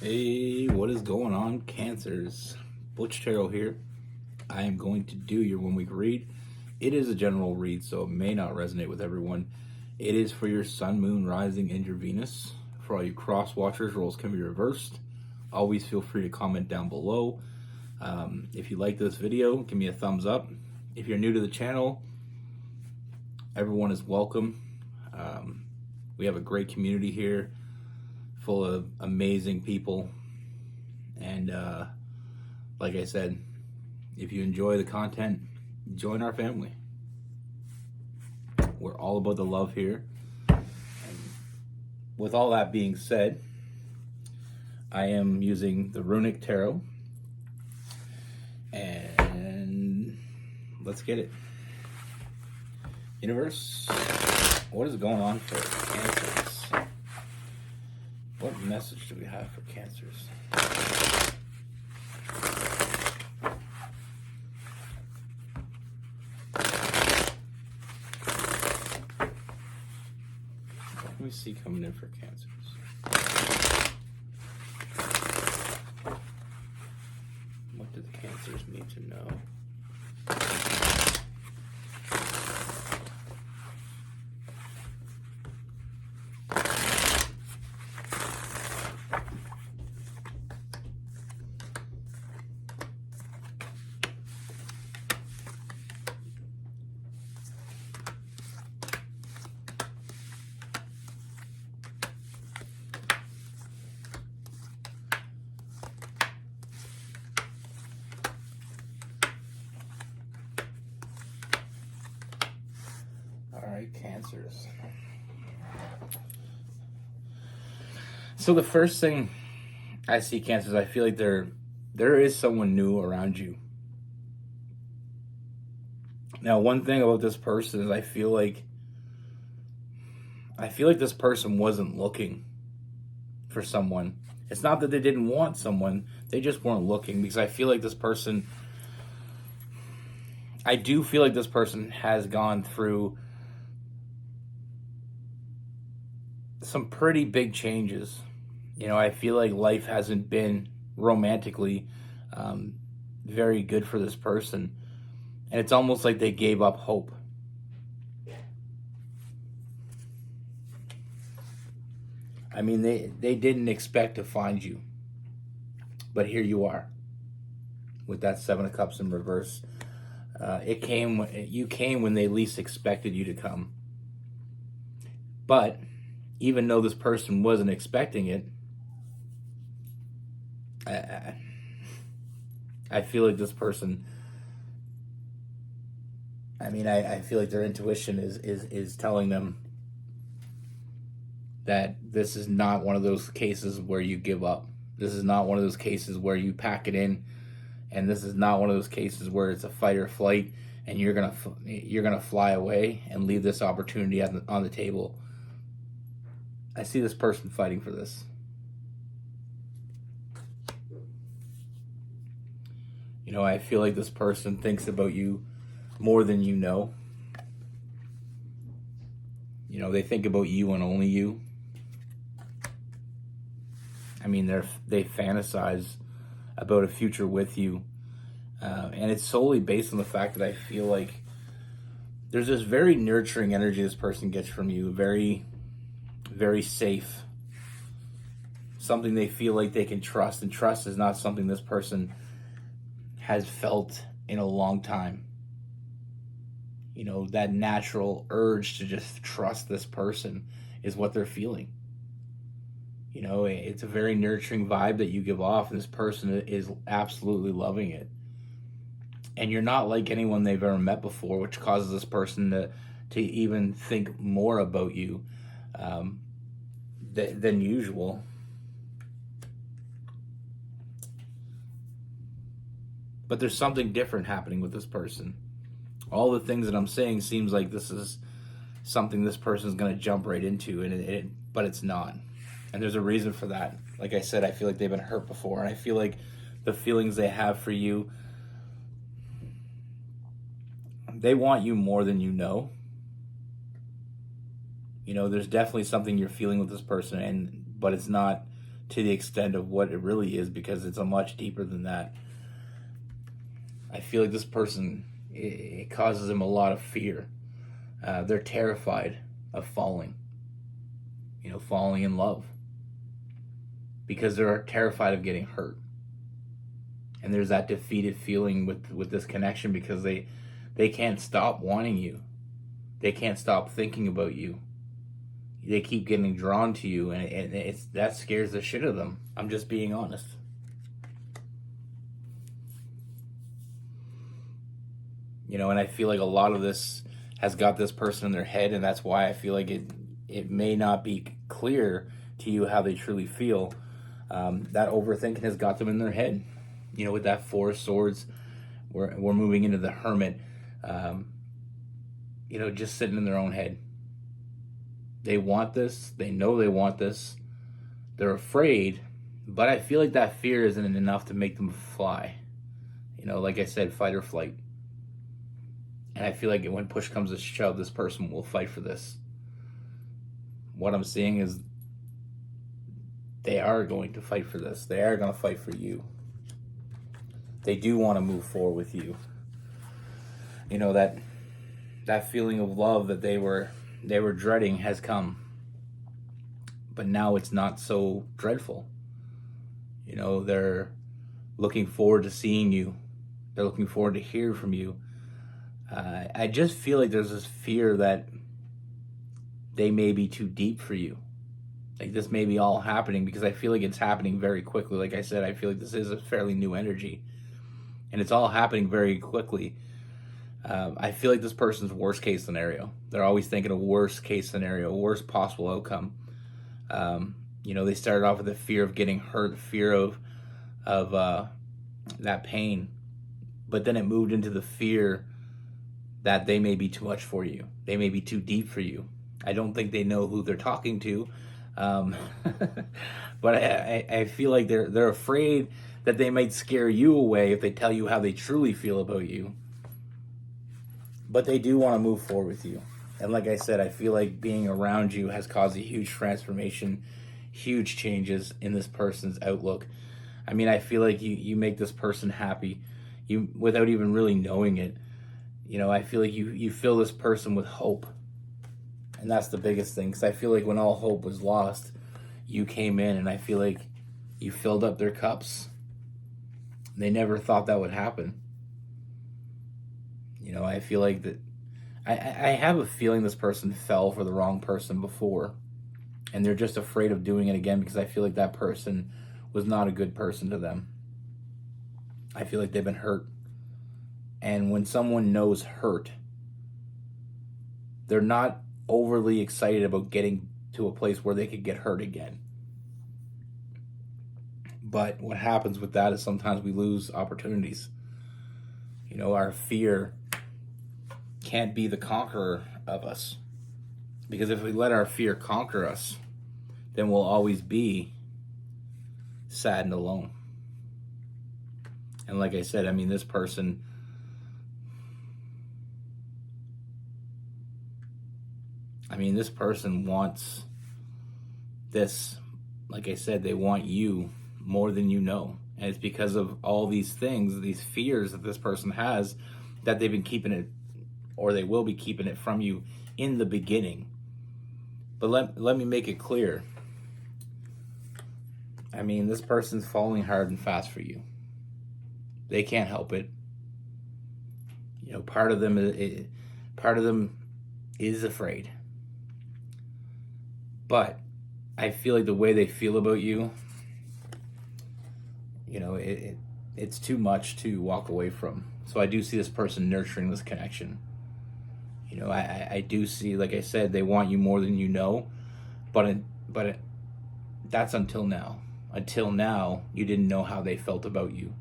Hey, what is going on, Cancers? Butch here. I am going to do your 1 week read. It is a general read, so it may not resonate with everyone. It is for your Sun, Moon, Rising, and your Venus. For all you cross watchers, roles can be reversed. Always feel free to comment down below. If you like this video, give me a thumbs up. If you're new to the channel, everyone is welcome. We have a great community here full of amazing people. And like I said, if you enjoy the content, join our family. We're all about the love here. And with all that being said, I am using the Runic Tarot. And let's get it. Universe, what is going on for Cancers? What message do we have for Cancers? What can we see coming in for Cancers? What do the Cancers need to know? Cancers. So the first thing I see, Cancers, I feel like there is someone new around you. Now, one thing about this person is I feel like this person wasn't looking for someone. It's not that they didn't want someone, they just weren't looking, because I feel like this person, I do feel like this person has gone through some pretty big changes. You know, I feel like life hasn't been romantically very good for this person. And it's almost like they gave up hope. I mean, they didn't expect to find you. But here you are with that Seven of Cups in reverse. You came when they least expected you to come. But even though this person wasn't expecting it, I feel like this person, I feel like their intuition is telling them that this is not one of those cases where you give up. This is not one of those cases where you pack it in, and this is not one of those cases where it's a fight or flight and you're gonna fly away and leave this opportunity on the table. I see this person fighting for this. You know, I feel like this person thinks about you more than you know. You know, they think about you and only you. I mean, they fantasize about a future with you. And it's solely based on the fact that I feel like there's this very nurturing energy this person gets from you. Very, very safe. Something they feel like they can trust. And trust is not something this person has felt in a long time. You know, that natural urge to just trust this person is what they're feeling. You know, it's a very nurturing vibe that you give off, and this person is absolutely loving it. And you're not like anyone they've ever met before, which causes this person to even think more about you than usual. But there's something different happening with this person. All the things that I'm saying seems like this is something this person is going to jump right into, but it's not. And there's a reason for that. Like I said, I feel like they've been hurt before, and I feel like the feelings they have for you, they want you more than you know. You know, there's definitely something you're feeling with this person, but it's not to the extent of what it really is, because it's a much deeper than that. I feel like this person, it causes them a lot of fear. They're terrified of falling, falling in love, because they're terrified of getting hurt. And there's that defeated feeling with this connection, because they can't stop wanting you. They can't stop thinking about you. They keep getting drawn to you, and that scares the shit out of them. I'm just being honest. And I feel like a lot of this has got this person in their head, and that's why I feel like it may not be clear to you how they truly feel. That overthinking has got them in their head. With that Four of Swords, we're moving into the Hermit. Just sitting in their own head. They want this. They know they want this. They're afraid, but I feel like that fear isn't enough to make them fly. Like I said, fight or flight. And I feel like when push comes to shove, this person will fight for this. What I'm seeing is they are going to fight for this. They are going to fight for you. They do want to move forward with you. That feeling of love that they were dreading has come. But now it's not so dreadful. They're looking forward to seeing you. They're looking forward to hear from you. I just feel like there's this fear that they may be too deep for you. Like, this may be all happening, because I feel like it's happening very quickly. Like I said, I feel like this is a fairly new energy. And it's all happening very quickly. I feel like this person's worst case scenario. They're always thinking of worst case scenario, worst possible outcome. They started off with the fear of getting hurt, the fear of that pain. But then it moved into the fear that they may be too much for you. They may be too deep for you. I don't think they know who they're talking to. But I feel like they're afraid that they might scare you away if they tell you how they truly feel about you. But they do want to move forward with you. And like I said, I feel like being around you has caused a huge transformation, huge changes in this person's outlook. I mean, I feel like you make this person happy, without even really knowing it. I feel like you fill this person with hope. And that's the biggest thing, because I feel like when all hope was lost, you came in, and I feel like you filled up their cups. They never thought that would happen. I feel like that. I have a feeling this person fell for the wrong person before, and they're just afraid of doing it again, because I feel like that person was not a good person to them. I feel like they've been hurt. And when someone knows hurt, they're not overly excited about getting to a place where they could get hurt again. But what happens with that is sometimes we lose opportunities. Our fear can't be the conqueror of us. Because if we let our fear conquer us, then we'll always be sad and alone. And like I said, I mean, this person, wants this. Like I said, they want you more than you know. And it's because of all these things, these fears that this person has, that they've been keeping it, or they will be keeping it from you in the beginning. But let me make it clear. I mean, this person's falling hard and fast for you. They can't help it. Part of them is afraid. But I feel like the way they feel about you, it's too much to walk away from. So I do see this person nurturing this connection. I do see, like I said, they want you more than you know, but that's until now. Until now, you didn't know how they felt about you,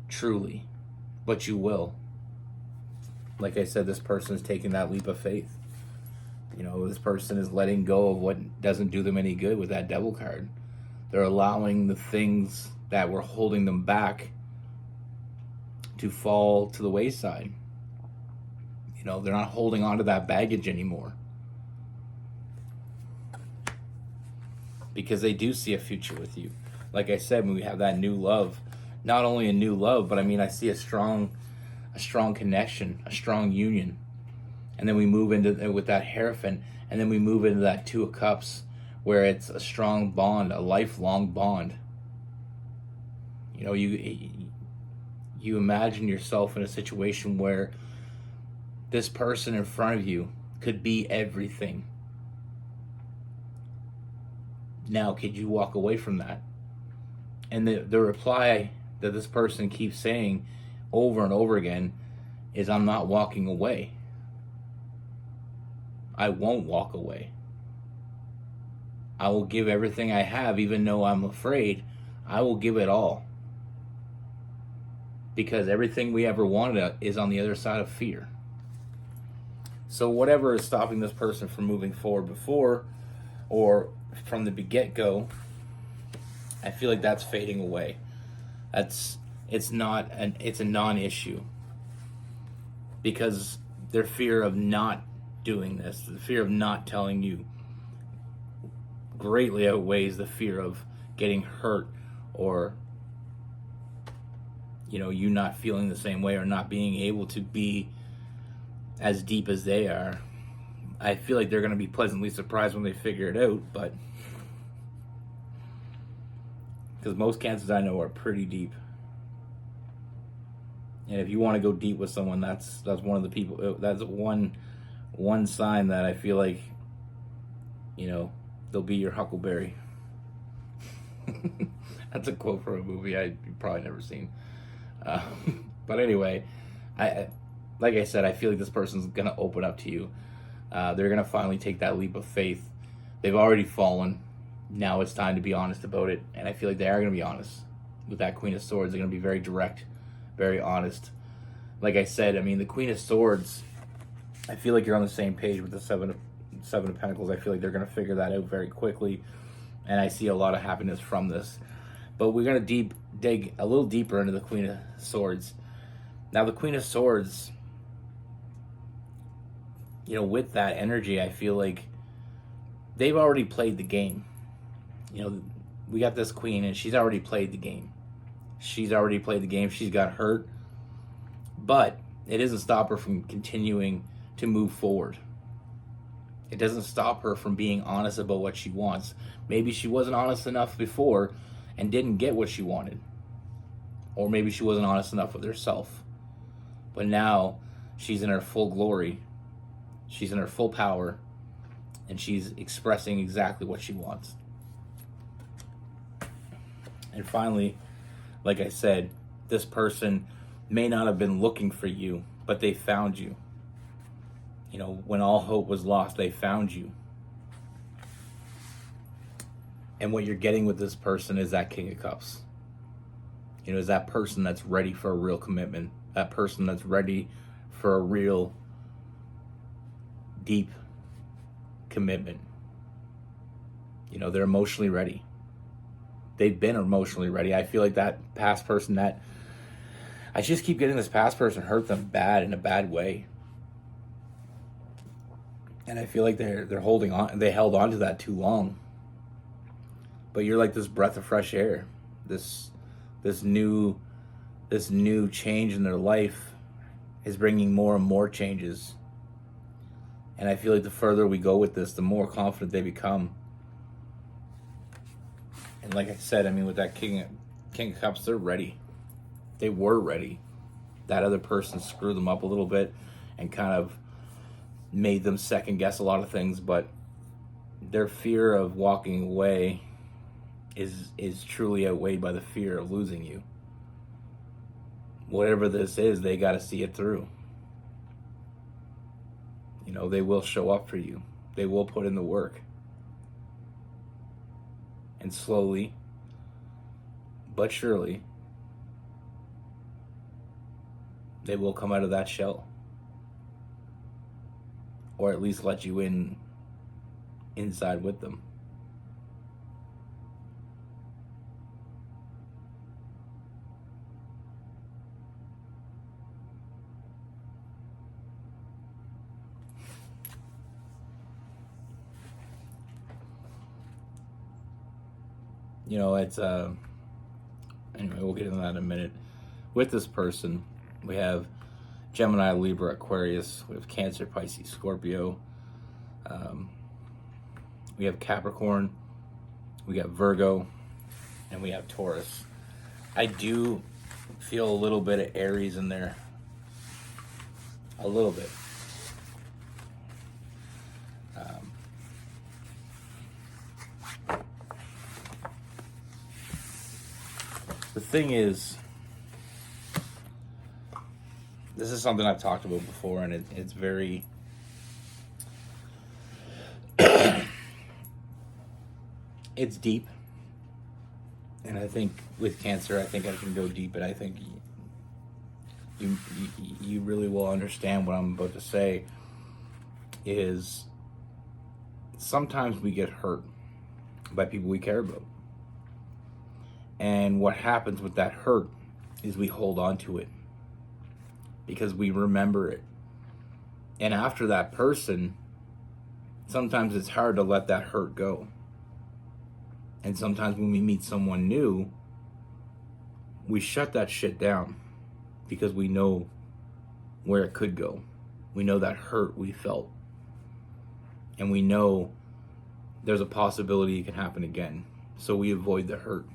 truly, but you will. Like I said, this person is taking that leap of faith. This person is letting go of what doesn't do them any good with that Devil card. They're allowing the things that were holding them back to fall to the wayside. They're not holding on to that baggage anymore. because they do see a future with you. Like I said, when we have that new love, not only a new love, but I mean, I see a strong connection, a strong union. And then we move into with that Hierophant, and then we move into that Two of Cups, where it's a strong bond, a lifelong bond. You know, you imagine yourself in a situation where this person in front of you could be everything. Now, could you walk away from that? And the reply that this person keeps saying over and over again is, I'm not walking away. I won't walk away. I will give everything I have, even though I'm afraid. I will give it all. Because everything we ever wanted is on the other side of fear. So whatever is stopping this person from moving forward before or from the get-go, I feel like that's fading away. It's a non-issue. Because their fear of not doing this, the fear of not telling you, greatly outweighs the fear of getting hurt, or you not feeling the same way, or not being able to be as deep as they are. I feel like they're going to be pleasantly surprised when they figure it out, but because most cancers I know are pretty deep. And if you want to go deep with someone, that's one of the people. That's one sign that I feel like, they'll be your huckleberry. That's a quote from a movie you've probably never seen. But anyway, like I said, I feel like this person's gonna open up to you. They're gonna finally take that leap of faith. They've already fallen. Now it's time to be honest about it, and I feel like they are gonna be honest with that Queen of Swords. They're gonna be very direct, very honest. Like I said, I mean, the Queen of Swords, I feel like you're on the same page with the Seven of Pentacles. I feel like they're going to figure that out very quickly, and I see a lot of happiness from this. But we're going to dig a little deeper into the Queen of Swords. Now, the Queen of Swords, with that energy, I feel like they've already played the game. We got this Queen, and she's already played the game. She's already played the game. She's got hurt, but it doesn't stop her from continuing to move forward. It doesn't stop her from being honest about what she wants. Maybe she wasn't honest enough before and didn't get what she wanted. Or maybe she wasn't honest enough with herself. But now she's in her full glory. She's in her full power. And she's expressing exactly what she wants. And finally, like I said, this person may not have been looking for you, but they found you. When all hope was lost, they found you. And what you're getting with this person is that King of Cups. Is that person that's ready for a real commitment. That person that's ready for a real deep commitment. They're emotionally ready. They've been emotionally ready. I feel like that past person I just keep getting this past person hurt them bad in a bad way. And I feel like they're holding on. They held on to that too long. But you're like this breath of fresh air. This new change in their life is bringing more and more changes. And I feel like the further we go with this, the more confident they become. And like I said, I mean, with that King of Cups, they're ready. They were ready. That other person screwed them up a little bit and kind of made them second guess a lot of things, but their fear of walking away is truly outweighed by the fear of losing you. Whatever this is, they got to see it through. They will show up for you. They will put in the work. And slowly, but surely, they will come out of that shell. Or at least let you inside with them. it's anyway, we'll get into that in a minute. With this person, we have Gemini, Libra, Aquarius. We have Cancer, Pisces, Scorpio. We have Capricorn. We got Virgo, and we have Taurus. I do feel a little bit of Aries in there. A little bit. The thing is, this is something I've talked about before, and it's very... it's deep. And I think with Cancer, I think I can go deep, and I think you really will understand what I'm about to say. Is sometimes we get hurt by people we care about. And what happens with that hurt is we hold on to it because we remember it. And after that person, sometimes it's hard to let that hurt go. And sometimes when we meet someone new, we shut that shit down because we know where it could go. We know that hurt we felt. And we know there's a possibility it can happen again. So we avoid the hurt.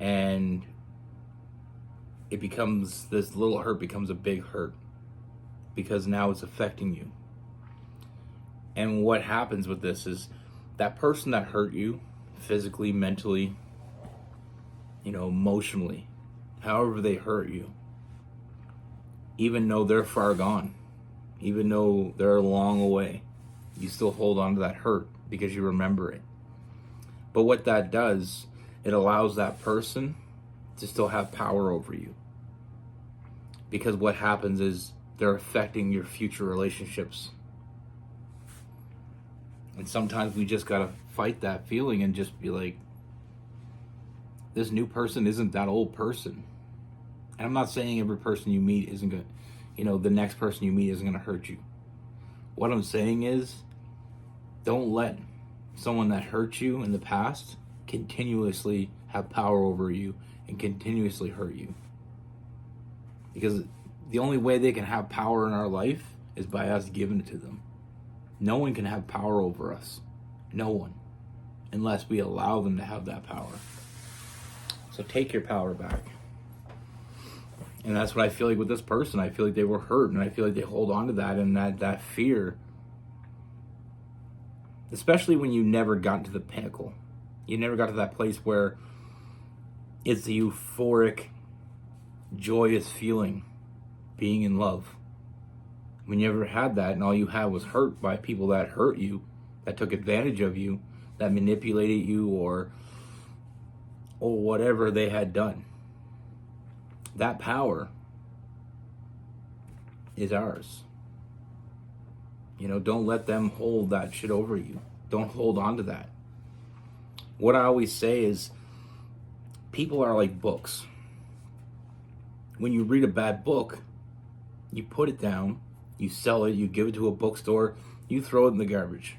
And it becomes, this little hurt becomes a big hurt because now it's affecting you. And what happens with this is that person that hurt you physically, mentally, emotionally, however they hurt you, even though they're far gone, even though they're long away, you still hold on to that hurt because you remember it. But what that does, it allows that person to still have power over you. Because what happens is they're affecting your future relationships. And sometimes we just gotta fight that feeling and just be like, this new person isn't that old person. And I'm not saying every person you meet isn't gonna, the next person you meet isn't gonna hurt you. What I'm saying is, don't let someone that hurt you in the past continuously have power over you and continuously hurt you. Because the only way they can have power in our life is by us giving it to them. No one can have power over us. No one. Unless we allow them to have that power. So take your power back. And that's what I feel like with this person. I feel like they were hurt, and I feel like they hold on to that, and that fear. Especially when you never got to the pinnacle. You never got to that place where it's the euphoric, joyous feeling, being in love. When you ever had that and all you had was hurt by people that hurt you, that took advantage of you, that manipulated you or whatever they had done. That power is ours. Don't let them hold that shit over you. Don't hold on to that. What I always say is, people are like books. When you read a bad book, you put it down, you sell it, you give it to a bookstore, you throw it in the garbage.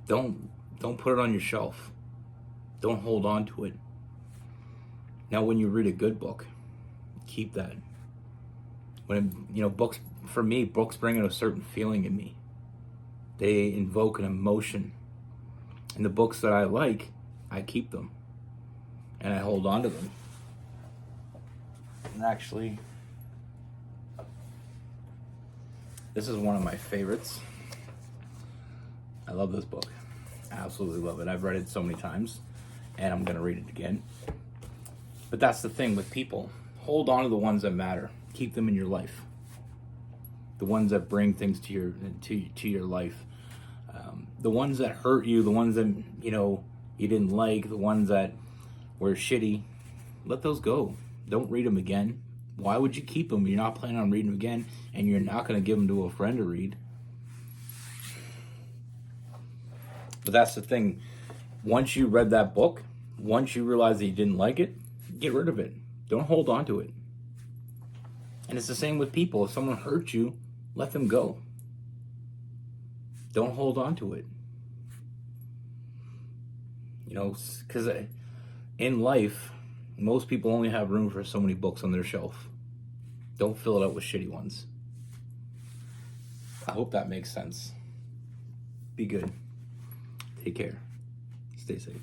Don't put it on your shelf. Don't hold on to it. Now, when you read a good book, keep that. Books, for me, books bring out a certain feeling in me. They invoke an emotion. And the books that I like, I keep them. And I hold on to them. And actually, this is one of my favorites. I love this book. Absolutely love it. I've read it so many times, and I'm going to read it again. But that's the thing with people. Hold on to the ones that matter. Keep them in your life. The ones that bring things to your life. The ones that hurt you, the ones that, you didn't like, the ones that were shitty, let those go. Don't read them again. Why would you keep them? You're not planning on reading them again, and you're not going to give them to a friend to read. But that's the thing. Once you read that book, once you realize that you didn't like it, get rid of it. Don't hold on to it. And it's the same with people. If someone hurts you, let them go. Don't hold on to it. You know, because in life, most people only have room for so many books on their shelf. Don't fill it out with shitty ones. I hope that makes sense. Be good. Take care. Stay safe.